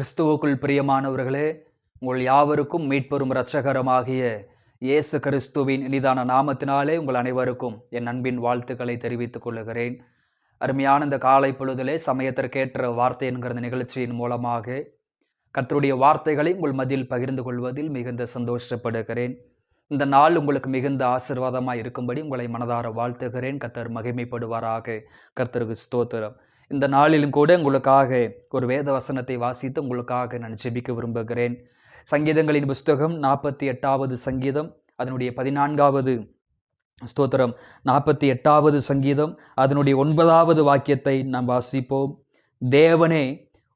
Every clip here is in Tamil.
கிறிஸ்துவுக்குள் பிரியமானவர்களே, உங்கள் யாவருக்கும் மீட்பெரும் இரட்சகரமாகிய இயேசு கிறிஸ்துவின் இனிதான நாமத்தினாலே உங்கள் அனைவருக்கும் என் அன்பின் வாழ்த்துக்களை தெரிவித்துக் கொள்கிறேன். அருமையான இந்த காலை பொழுதிலே சமயத்திற்கேற்ற வார்த்தை என்கிற நிகழ்ச்சியின் மூலமாக கர்த்தருடைய வார்த்தைகளை உங்கள் மத்தியில் பகிர்ந்து கொள்வதில் மிகுந்த சந்தோஷப்படுகிறேன். இந்த நாள் உங்களுக்கு மிகுந்த ஆசீர்வாதமாக இருக்கும்படி உங்களை மனதார வாழ்த்துகிறேன். கர்த்தர் மகிமைப்படுவாராக. கர்த்தருக்கு ஸ்தோத்திரம். இந்த நாளிலும் கூட உங்களுக்காக ஒரு வேத வசனத்தை வாசித்து உங்களுக்காக நான் ஜெபிக்க விரும்புகிறேன். சங்கீதங்களின் புஸ்தகம் 48வது சங்கீதம் அதனுடைய 14வது ஸ்தோத்திரம் 48வது சங்கீதம் அதனுடைய 9வது வாக்கியத்தை நாம் வாசிப்போம். தேவனே,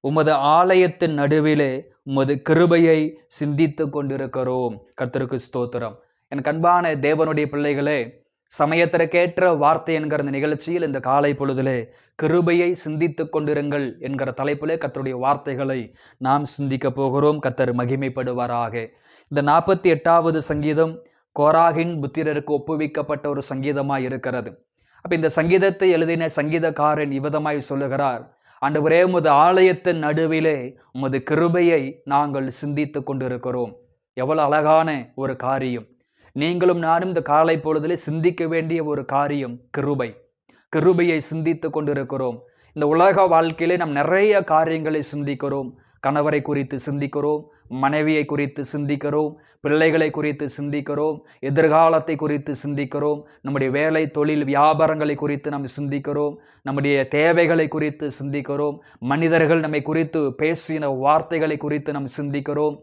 உமது ஆலயத்தின் நடுவிலே உமது கிருபையை சிந்தித்து கொண்டிருக்கிறோம். கர்த்தருக்கு ஸ்தோத்திரம். என் அன்பான தேவனுடைய பிள்ளைகளே, சமயத்திற்கேற்ற வார்த்தை என்கிற இந்த நிகழ்ச்சியில் இந்த காலை பொழுதிலே கிருபையை சிந்தித்து கொண்டிருங்கள் என்கிற தலைப்பிலே கர்த்தருடைய வார்த்தைகளை நாம் சிந்திக்க போகிறோம். கர்த்தர் மகிமைப்படுவாராக. இந்த 48வது சங்கீதம் கோராகின் புத்திரருக்கு ஒப்புவிக்கப்பட்ட ஒரு சங்கீதமாய் இருக்கிறது. அப்ப இந்த சங்கீதத்தை எழுதின சங்கீதக்காரன் இவ்விதமாய் சொல்லுகிறார், ஆண்டவரே, உமது ஆலயத்தின் நடுவிலே உமது கிருபையை நாங்கள் சிந்தித்து கொண்டிருக்கிறோம். எவ்வளவு அழகான ஒரு காரியம்! நீங்களும் நானும் இந்த காலை பொழுதிலே சிந்திக்க வேண்டிய ஒரு காரியம் கிருபை. கிருபையை சிந்தித்து கொண்டிருக்கிறோம். இந்த உலக வாழ்க்கையிலே நாம் நிறைய காரியங்களை சிந்திக்கிறோம். கணவரை குறித்து சிந்திக்கிறோம், மனைவியை குறித்து சிந்திக்கிறோம், பிள்ளைகளை குறித்து சிந்திக்கிறோம், எதிர்காலத்தை குறித்து சிந்திக்கிறோம், நம்முடைய வேலை தொழில் வியாபாரங்களை குறித்து நாம் சிந்திக்கிறோம், நம்முடைய தேவைகளை குறித்து சிந்திக்கிறோம், மனிதர்கள் நம்மை குறித்து பேசின வார்த்தைகளை குறித்து நாம் சிந்திக்கிறோம்,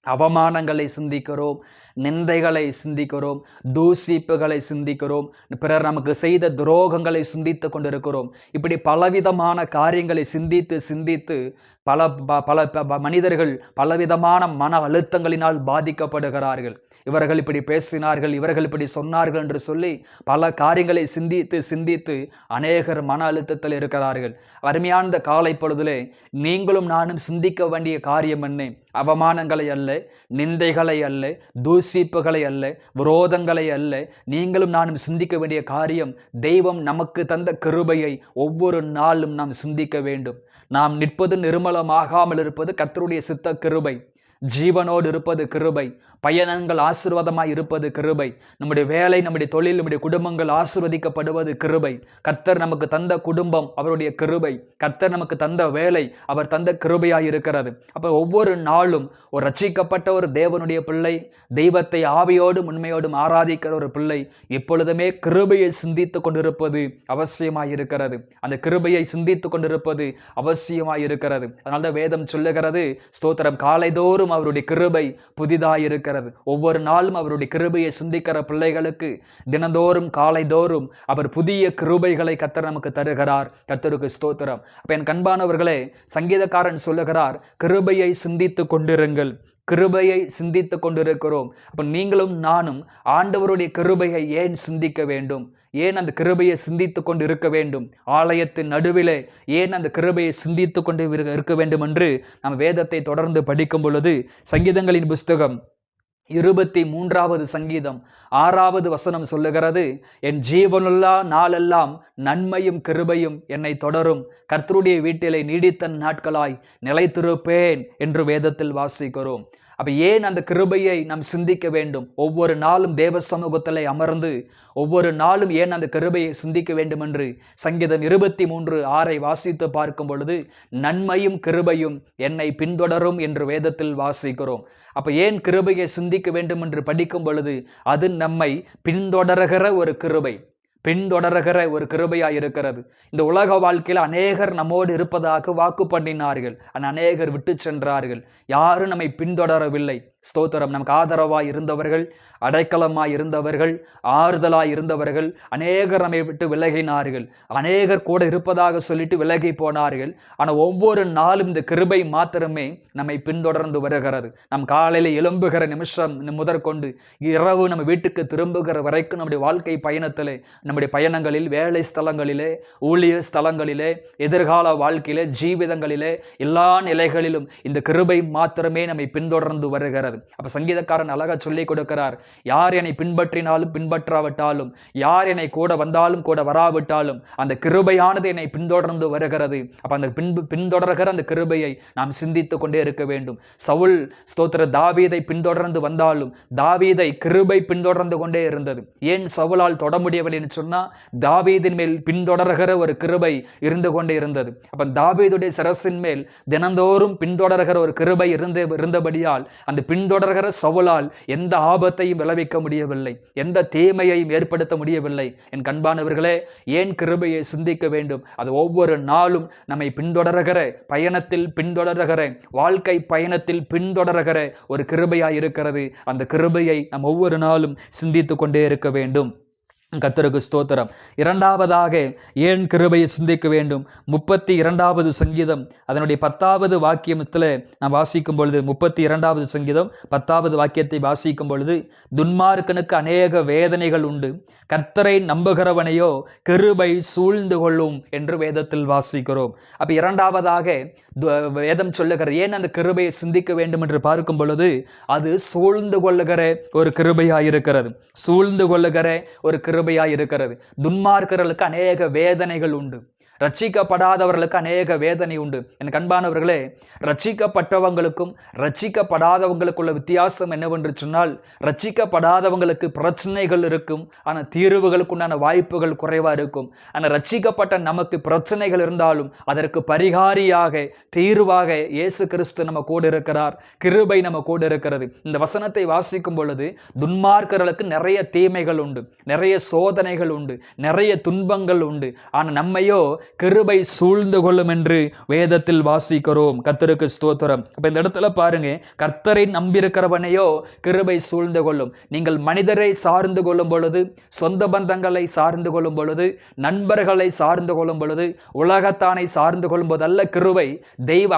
அவமானங்களை சிந்திக்கிறோம், நிந்தைகளை சிந்திக்கிறோம், தூசிப்புகளை சிந்திக்கிறோம், பிறர் நமக்கு செய்த துரோகங்களை சிந்தித்து கொண்டிருக்கிறோம். இப்படி பலவிதமான காரியங்களை சிந்தித்து சிந்தித்து பல மனிதர்கள் பலவிதமான மன அழுத்தங்களினால் பாதிக்கப்படுகிறார்கள். இவர்கள் இப்படி பேசினார்கள், இவர்கள் இப்படி சொன்னார்கள் என்று சொல்லி பல காரியங்களை சிந்தித்து சிந்தித்து அநேகர் மன அழுத்தத்தில் இருக்கிறார்கள். அருமையான இந்த காலை பொழுதிலே நீங்களும் நானும் சிந்திக்க வேண்டிய காரியம் என்ன? அவமானங்களை அல்ல, நிந்தைகளை அல்ல, தூசிப்புகளை அல்ல, விரோதங்களை அல்ல. நீங்களும் நானும் சிந்திக்க வேண்டிய காரியம் தெய்வம் நமக்கு தந்த கிருபையை ஒவ்வொரு நாளும் நாம் சிந்திக்க வேண்டும். நாம் நிற்பது நிர்மலமாகாமல் இருப்பது கர்த்தருடைய சித்த கிருபை. ஜீவனோடு இருப்பது கிருபை. பயணங்கள் ஆசீர்வாதமாய் இருப்பது கிருபை. நம்முடைய வேலை, நம்முடைய தொழில், நம்முடைய குடும்பங்கள் ஆசீர்வதிக்கப்படுவது கிருபை. கர்த்தர் நமக்கு தந்த குடும்பம் அவருடைய கிருபை. கர்த்தர் நமக்கு தந்த வேலை அவர் தந்த கிருபையாய் இருக்கிறது. அப்போ ஒவ்வொரு நாளும் ஒரு ரட்சிக்கப்பட்ட ஒரு தேவனுடைய பிள்ளை, தெய்வத்தை ஆவியோடும் உண்மையோடும் ஆராதிக்கிற ஒரு பிள்ளை எப்பொழுதுமே கிருபையை சிந்தித்து கொண்டிருப்பது அவசியமாய் இருக்கிறது. அந்த கிருபையை சிந்தித்து கொண்டிருப்பது அவசியமாய் இருக்கிறது. அதனால்தான் வேதம் சொல்லுகிறது, ஸ்தோத்திரம், காலைதோறும் அவருடைய கிருபை புதிதாய் இருக்கிறது. ஒவ்வொரு நாளும் அவருடைய கிருபையை சிந்திக்கிற பிள்ளைகளுக்கு தினந்தோறும் காலைதோறும் அவர் புதிய கிருபைகளை கர்த்தர் நமக்கு தருகிறார். கர்த்தருக்கு ஸ்தோத்திரம். அப்ப என் அன்பானவர்களே, சங்கீதக்காரன் சொல்லுகிறார், கிருபையை சிந்தித்து கொண்டிருங்கள். கிருபையை சிந்தித்து கொண்டிருக்கிறோம். அப்ப நீங்களும் நானும் ஆண்டவருடைய கிருபையை ஏன் சிந்திக்க வேண்டும்? ஏன் அந்த கிருபையை சிந்தித்து கொண்டு இருக்க வேண்டும்? ஆலயத்தின் நடுவிலே ஏன் அந்த கிருபையை சிந்தித்து கொண்டு இருக்க வேண்டும் என்று நாம் வேதத்தை தொடர்ந்து படிக்கும் பொழுது சங்கீதங்களின் புஸ்தகம் 23வது சங்கீதம் 6வது வசனம் சொல்லுகிறது, என் ஜீவனுள்ள நாளெல்லாம் நன்மையும் கிருபையும் என்னை தொடரும், கர்த்தருடைய வீட்டிலே நீடித்த நாட்களாய் நிலைத்திருப்பேன் என்று வேதத்தில் வாசிக்கிறோம். அப்ப ஏன் அந்த கிருபையை நாம் சிந்திக்க வேண்டும்? ஒவ்வொரு நாளும் தேவ சமூகத்திலே அமர்ந்து ஒவ்வொரு நாளும் ஏன் அந்த கிருபையை சிந்திக்க வேண்டும் என்று சங்கீதம் 23:6 வாசித்து பார்க்கும் பொழுது நன்மையும் கிருபையும் என்னை பின்தொடரும் என்று வேதத்தில் வாசிக்கிறோம். அப்ப ஏன் கிருபையை சிந்திக்க வேண்டும் என்று படிக்கும் பொழுது அது நம்மை பின்தொடர்கிற ஒரு கிருபை, பின்தொடர்கிற ஒரு கிருபையாய் இருக்கிறது. இந்த உலக வாழ்க்கையில் அநேகர் நம்மோடு இருப்பதாக வாக்கு பண்ணினார்கள், அநேகர் விட்டு சென்றார்கள். யாரும் நம்மை பின்தொடரவில்லை. ஸ்தோத்திரம். நமக்கு ஆதரவாய் இருந்தவர்கள், அடைக்கலமாய் இருந்தவர்கள், ஆறுதலாய் இருந்தவர்கள் அநேகர் நம்மை விட்டு விலகினார்கள். அநேகர் கூட இருப்பதாக சொல்லிட்டு விலகி போனார்கள். ஆனால் ஒவ்வொரு நாளும் இந்த கிருபை மாத்திரமே நம்மை பின்தொடர்ந்து வருகிறது. நம் காலையில் எழும்புகிற நிமிஷம் முதற்கொண்டு இரவு நம்ம வீட்டுக்கு திரும்புகிற வரைக்கும் நம்முடைய வாழ்க்கை பயணத்திலே, நம்முடைய பயணங்களில், வேலை ஸ்தலங்களிலே, ஊழிய ஸ்தலங்களிலே, எதிர்கால வாழ்க்கையிலே, ஜீவிதங்களிலே, எல்லா நிலைகளிலும் இந்த கிருபை மாத்திரமே நம்மை பின்தொடர்ந்து வருகிறது. இருக்கிறது. அப்ப சங்கீதக்காரன் அழகா சொல்லி கொடுக்கிறார், யார் என்னை பின்பற்றினாலும் பின்பற்றாவிட்டாலும், யார் என்னை கூட வந்தாலும் கூட வராவிட்டாலும் அந்த கிருபையானது என்னை பின்தொடர்ந்து வருகிறது. அப்ப அந்த பின்தொடர்கிற அந்த கிருபையை நாம் சிந்தித்து கொண்டே இருக்க வேண்டும். சவுல் ஸ்தோத்திர தாவீதை பின்தொடர்ந்து வந்தாலும் தாவீதை கிருபை பின்தொடர்ந்து கொண்டே இருந்தது. ஏன் சவுலால் தொட முடியவில்லைன்னு சொன்னா, தாவீதின் மேல் பின்தொடர்கிற ஒரு கிருபை இருந்து கொண்டே இருந்தது. அப்ப தாவீதுடைய சிரசின் மேல் தினந்தோறும் பின்தொடர்கிற ஒரு கிருபை இருந்தபடியால் அந்த பின்தொடர்கிற சவுலால் எந்த ஆபத்தையும் விளைவிக்க முடியவில்லை, எந்த தீமையையும் ஏற்படுத்த முடியவில்லை. என் கண்பானவர்களே, ஏன் கிருபையை சிந்திக்க வேண்டும்? அது ஒவ்வொரு நாளும் நம்மை பின்தொடர்கிற பயணத்தில் பின்தொடர்கிற வாழ்க்கை பயணத்தில் பின்தொடர்கிற ஒரு கிருபையாய் இருக்கிறது. அந்த கிருபையை நாம் ஒவ்வொரு நாளும் சிந்தித்து கொண்டே இருக்க வேண்டும். கர்த்தருக்கு ஸ்தோத்திரம். இரண்டாவதாக ஏன் கிருபையை சிந்திக்க வேண்டும்? 32வது சங்கீதம் அதனுடைய 10வது வாக்கியத்தில் நாம் வாசிக்கும் பொழுது, 32வது சங்கீதம் 10வது வாக்கியத்தை வாசிக்கும் பொழுது, துன்மார்க்கனுக்கு அநேக வேதனைகள் உண்டு, கர்த்தரை நம்புகிறவனையோ கிருபை சூழ்ந்து கொள்ளும் என்று வேதத்தில் வாசிக்கிறோம். அப்ப இரண்டாவதாக வேதம் சொல்லுகிற ஏன் அந்த கிருபையை சிந்திக்க வேண்டும் என்று பார்க்கும் பொழுது, அது சூழ்ந்து கொள்ளுகிற ஒரு கிருபையாய் இருக்கிறது. சூழ்ந்து கொள்ளுகிற ஒரு கிருபையாய் இருக்கிறது. துன்மார்க்கர்களுக்கு அநேக வேதனைகள் உண்டு, ரட்சிக்கப்படாதவர்களுக்கு அநேக வேதனை உண்டு. என் அன்பானவர்களே, ரட்சிக்கப்பட்டவங்களுக்கும் ரட்சிக்கப்படாதவங்களுக்குள்ள வித்தியாசம் என்னவென்று சொன்னால், ரட்சிக்கப்படாதவங்களுக்கு பிரச்சனைகள் இருக்கும், ஆனால் தீர்வுகளுக்குண்டான வாய்ப்புகள் குறைவாக இருக்கும். ஆனால் ரட்சிக்கப்பட்ட நமக்கு பிரச்சனைகள் இருந்தாலும் அதற்கு பரிகாரியாக தீர்வாக இயேசு கிறிஸ்து நம்ம கூட இருக்கிறார், கிருபை நம்ம கூட இருக்கிறது. இந்த வசனத்தை வாசிக்கும் பொழுது துன்மார்க்கர்களுக்கு நிறைய தீமைகள் உண்டு, நிறைய சோதனைகள் உண்டு, நிறைய துன்பங்கள் உண்டு. ஆனால் நம்மையோ கிருபை சூழ்ந்து கொள்ளும் என்று வேதத்தில் வாசிக்கிறோம். கர்த்தருக்கு ஸ்தோத்திரம். அப்ப இந்த இடத்துல பாருங்க, கர்த்தரை நம்பியிருக்கிறவனையோ கிருபை சூழ்ந்து கொள்ளும். நீங்கள் மனிதரை சார்ந்து கொள்ளும் பொழுது, சொந்த பந்தங்களை சார்ந்து கொள்ளும் பொழுது, நண்பர்களை சார்ந்து கொள்ளும் பொழுது, உலகத்தானை சார்ந்து கொள்ளும் போது அல்ல கிருபை.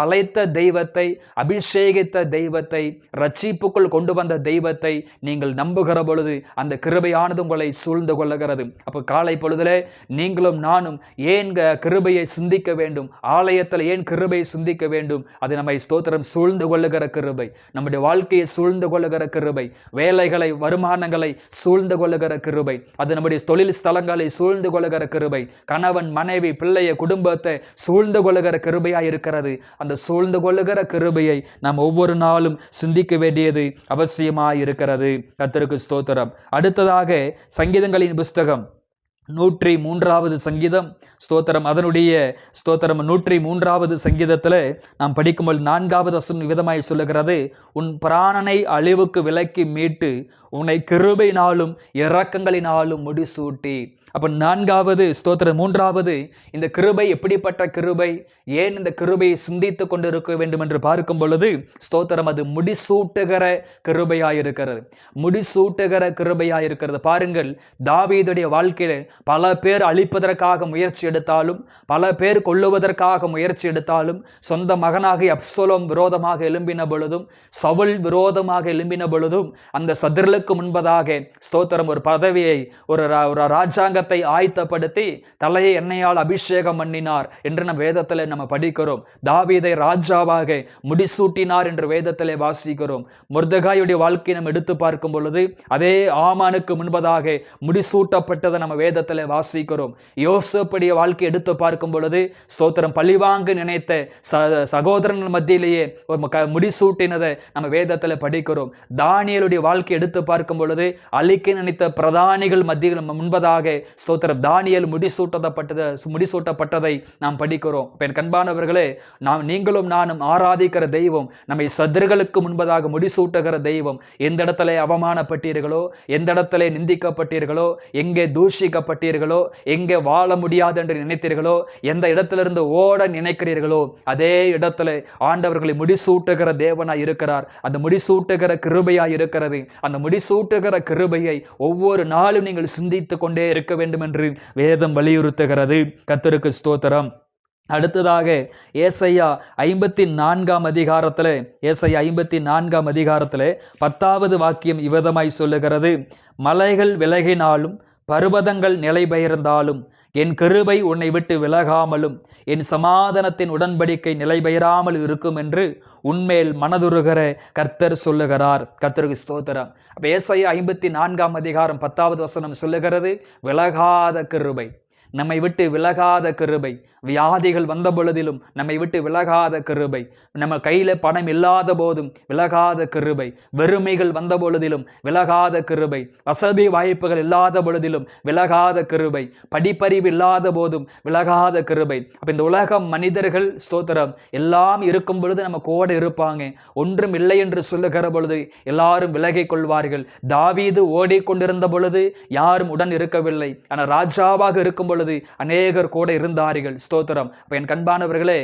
அழைத்த தெய்வத்தை, அபிஷேகித்த தெய்வத்தை, ரட்சிப்புக்குள் கொண்டு வந்த தெய்வத்தை நீங்கள் நம்புகிற பொழுது அந்த கிருபையானது உங்களை சூழ்ந்து கொள்ளுகிறது. அப்போ காலை பொழுதிலே நீங்களும் நானும் ஏன் கிருபையை சிந்திக்க வேண்டும்? ஆலயத்தில் ஏன் கிருபையை சிந்திக்க வேண்டும்? அது நம்மை ஸ்தோத்திரம் சூழ்ந்து கொள்ளுகிற கிருபை, நம்முடைய வாழ்க்கையை சூழ்ந்து கொள்ளுகிற கிருபை, வேலைகளை வருமானங்களை சூழ்ந்து கொள்ளுகிற கிருபை, அது நம்முடைய தொழில் ஸ்தலங்களை சூழ்ந்து கொள்ளுகிற கிருபை, கணவன் மனைவி பிள்ளைய குடும்பத்தை சூழ்ந்து கொள்ளுகிற கிருபையாக இருக்கிறது. அந்த சூழ்ந்து கொள்ளுகிற கிருபையை நாம் ஒவ்வொரு நாளும் சிந்திக்க வேண்டியது அவசியமாக இருக்கிறது. கர்த்தருக்கு ஸ்தோத்திரம். அடுத்ததாக சங்கீதங்களின் புஸ்தகம் 103வது சங்கீதம் ஸ்தோத்திரம், அதனுடைய ஸ்தோத்திரம் 103வது சங்கீதத்தில் நாம் படிக்கும்போது 4வது வசனம் விதமாய் சொல்லுகிறது, உன் பிராணனை அழிவுக்கு விலக்கி மீட்டு உன்னை கிருபையினாலும் இரக்கங்களினாலும் முடிசூட்டி. அப்போ 4வது ஸ்தோத்திரம். 3வது இந்த கிருபை எப்படிப்பட்ட கிருபை? ஏன் இந்த கிருபையை சிந்தித்து கொண்டு இருக்க வேண்டும் என்று பார்க்கும் பொழுது ஸ்தோத்திரம், அது முடிசூட்டுகிற கிருபையாயிருக்கிறது. முடிசூட்டுகிற கிருபையாயிருக்கிறது. பாருங்கள், தாவீதுடைய வாழ்க்கையில பல பேர் அழிப்பதற்காக முயற்சி எடுத்தாலும், பல பேர் கொல்லுவதற்காக முயற்சி எடுத்தாலும், சொந்த மகனாகிய அப்சலோம் விரோதமாக எழும்பின பொழுதும், சவுல் விரோதமாக எழும்பின பொழுதும், அந்த சதுரலுக்கு முன்பதாக ஸ்தோத்திரம் ஒரு பதவியை, ஒரு ராஜாங்கத்தை ஆயத்தப்படுத்தி தலையை எண்ணெயால் அபிஷேகம் பண்ணினார் என்று நம் வேதத்தில் நம்ம படிக்கிறோம். தாவீதை ராஜாவாக முடிசூட்டினார் என்று வேதத்திலே வாசிக்கிறோம். மொர்தெகாயுடைய வாழ்க்கையை நம்ம எடுத்து பார்க்கும் பொழுது அதே ஆமானுக்கு முன்பதாக முடிசூட்டப்பட்டதை நம்ம வேதத்தில் வாசிக்கிறோம். யோசேப்புடைய வாழ்க்கை எடுத்து பார்க்கும் பொழுது ஸ்தோத்திரம் பழிவாங்க நினைத்த சகோதரர்கள் மத்தியிலேயே ஒரு முடிசூட்டினதை நம்ம வேதத்தில் படிக்கிறோம். தானியேலுடைய வாழ்க்கை எடுத்து பார்க்கும் பொழுது அழிக்க நினைத்த பிரதானிகள் மத்தியில் முன்பதாக ஸ்தோத்திரம் தானியேல் முடிசூட்டப்பட்டதை நாம் படிக்கிறோம். என் கண்பானவர்களே, நீங்களும் நானும் ஆராதிக்கிற தெய்வம் நம்மை சத்துருக்களுக்கு முன்பதாக முடிசூட்டுகிற தெய்வம். எந்த இடத்துல அவமானப்பட்டீர்களோ, எந்த இடத்துல நிந்திக்கப்பட்டீர்களோ, எங்கே தூஷிக்கப்பட்டீர்களோ, எங்கே வாழ முடியாது என்று நினைத்தீர்களோ, எந்த இடத்திலிருந்து ஓட நினைக்கிறீர்களோ அதே இடத்துல ஆண்டவர்களை முடிசூட்டுகிற தேவனாய் இருக்கிறார். அந்த முடிசூட்டுகிற கிருபையாய் இருக்கிறது. அந்த முடிசூட்டுகிற கிருபையை ஒவ்வொரு நாளும் நீங்கள் சிந்தித்து கொண்டே இருக்க வேண்டும் என்று வேதம் வலியுறுத்துகிறது. கர்த்தருக்கு ஸ்தோத்திரம். அடுத்ததாக ஏசாயா 54ஆம் அதிகாரத்தில், ஏசாயா 54ஆம் அதிகாரத்தில் 10வது வாக்கியம் இவ்விதமாய் சொல்லுகிறது, மலைகள் விலகினாலும் பர்வதங்கள் நிலை பெயர்ந்தாலும் என் கிருபை உன்னை விட்டு விலகாமலும் என் சமாதானத்தின் உடன்படிக்கை நிலை பெயராமல் இருக்கும் என்று உன்மேல் மனதுருகிற கர்த்தர் சொல்லுகிறார். கர்த்தருக்கு ஸ்தோத்திரம். அப்போ ஏசாயா 54:10 சொல்லுகிறது, விலகாத கிருபை, நம்மை விட்டு விலகாத கிருபை. வியாதிகள் வந்த பொழுதிலும் நம்மை விட்டு விலகாத கிருபை. நம்ம கையில் பணம் இல்லாத போதும் விலகாத கிருபை. வெறுமைகள் வந்த பொழுதிலும் விலகாத கிருபை. வசதி வாய்ப்புகள் இல்லாத பொழுதிலும் விலகாத கிருபை. படிப்பறிவு இல்லாத போதும் விலகாத கிருபை. அப்போ இந்த உலகம் மனிதர்கள் ஸ்தோத்திரம் எல்லாம் இருக்கும் பொழுது நம்ம கூட இருப்பாங்க. ஒன்றும் இல்லை என்று சொல்லுகிற பொழுது எல்லாரும் விலகிக் கொள்வார்கள். தாவீது ஓடிக்கொண்டிருந்த பொழுது யாரும் உடன் இருக்கவில்லை. ஆனால் ராஜாவாக இருக்கும் பொழுது அநேகர் கூட இருந்தார்கள். ஸ்தோத்திரம். அப்ப என் கண்பானவர்களே,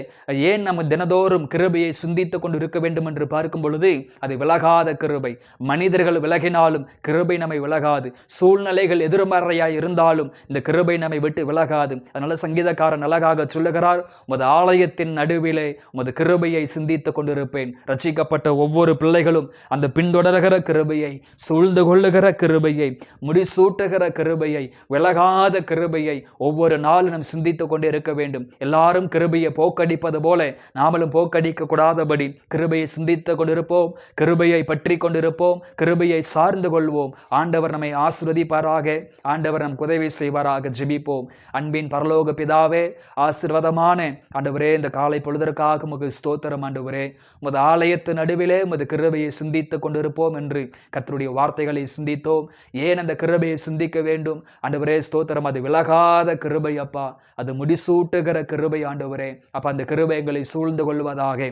ஏன் நம்ம தினதோறும் கிருபையை சிந்தித்துக் கொண்டு இருக்க வேண்டும் என்று பார்க்கும் பொழுது அது விலகாத கிருபை. மனிதர்கள் விலகினாலும் கிருபை நம்மை விலகாது. சூழ்நிலைகள் எதிர்மறையாய் இருந்தாலும் இந்த கிருபை நம்மை விட்டு விலகாது. அதனால சங்கீதக்காரன் அழகாக சொல்லுகிறார், உமது ஆலயத்தின் நடுவிலே உமது கிருபையை சிந்தித்துக் கொண்டிருப்பேன். ரட்சிக்கப்பட்ட ஒவ்வொரு பிள்ளைகளும் அந்த பின்தொடர்கிற கிருபையை, சூழ்ந்து கொள்ளுகிற கிருபையை, முடிசூட்டுகிற கிருபையை, விலகாத கிருபையை ஒவ்வொரு நாளும் நாம் சிந்தித்துக் கொண்டே இருக்க வேண்டும். எல்லாரும் கிருபையை போக்கடிப்பது போல நாமளும் போக்கடிக்க கூடாதபடி கிருபையை சிந்தித்துக் கொண்டிருப்போம், கிருபையை பற்றி கொண்டிருப்போம், கிருபையை சார்ந்து கொள்வோம். ஆண்டவர் நம்மை ஆசீர்வதிப்பாராக. ஆண்டவர் நமக்கு உதவி செய்வாராக. ஜெபிப்போம். அன்பின் பரலோக பிதாவே, ஆசீர்வாதமான ஆண்டவரே, இந்த காலை பொழுதற்காக உமக்கு ஸ்தோத்திரம் ஆண்டவரே. உமது ஆலயத்து நடுவிலே உமது கிருபையை சிந்தித்துக் கொண்டிருப்போம் என்று கர்த்தருடைய வார்த்தைகளை சிந்தித்தோம். ஏன் அந்த கிருபையை சிந்திக்க வேண்டும் ஆண்டவரே? ஸ்தோத்திரம். அது விலகாத கிருபை அப்பா, அது முடிசூட்டுகிற கிருபை ஆண்டவரே. அப்ப அந்த கிருபை எங்களை சூழ்ந்து கொள்வதாக,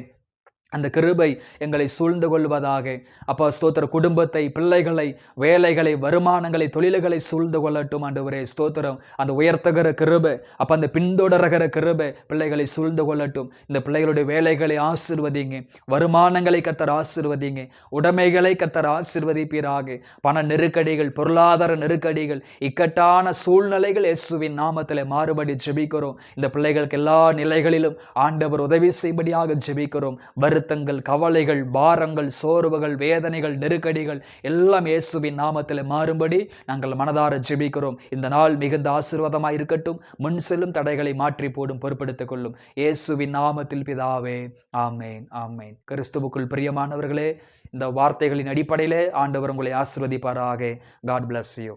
அந்த கிருபை எங்களை சூழ்ந்து கொள்வதாக. அப்பா ஸ்தோத்திர, குடும்பத்தை, பிள்ளைகளை, வேலைகளை, வருமானங்களை, தொழில்களை சூழ்ந்து கொள்ளட்டும் ஆண்டவரே. ஸ்தோத்திரம். அந்த உயர்த்துகிற கிருபை, அப்ப அந்த பின்தொடர்கிற கிருபை பிள்ளைகளை சூழ்ந்து கொள்ளட்டும். இந்த பிள்ளைகளுடைய வேலைகளை ஆசீர்வதிங்க, வருமானங்களை கர்த்தர் ஆசீர்வதிங்க, உடைமைகளை கர்த்தர் ஆசீர்வதிப்பீராக. பண நெருக்கடிகள், பொருளாதார நெருக்கடிகள், இக்கட்டான சூழ்நிலைகள் இயேசுவின் நாமத்தில் மாறுபடி ஜெபிக்கிறோம். இந்த பிள்ளைகளுக்கு எல்லா நிலைகளிலும் ஆண்டவர் உதவி செய்யும்படியாக ஜெபிக்கிறோம். வருத்தங்கள், கவலைகள், பாரங்கள், சோர்வுகள், வேதனைகள், நெருக்கடிகள் எல்லாம் இயேசுவின் நாமத்தில் மாறும்படி நாங்கள் மனதார ஜெபிக்கிறோம். இந்த நாள் மிகுந்த ஆசீர்வாதமாய் இருக்கட்டும். முன் செல்லும் தடைகளை மாற்றி போடும் பொறுப்படுத்திக் கொள்ளும் இயேசுவின் நாமத்தில் பிதாவே. ஆமேன், ஆமேன். கிறிஸ்துவுக்குள் பிரியமானவர்களே, இந்த வார்த்தைகளின் அடிப்படையிலே ஆண்டவர் உங்களை ஆசீர்வதிப்பாராக. God bless you.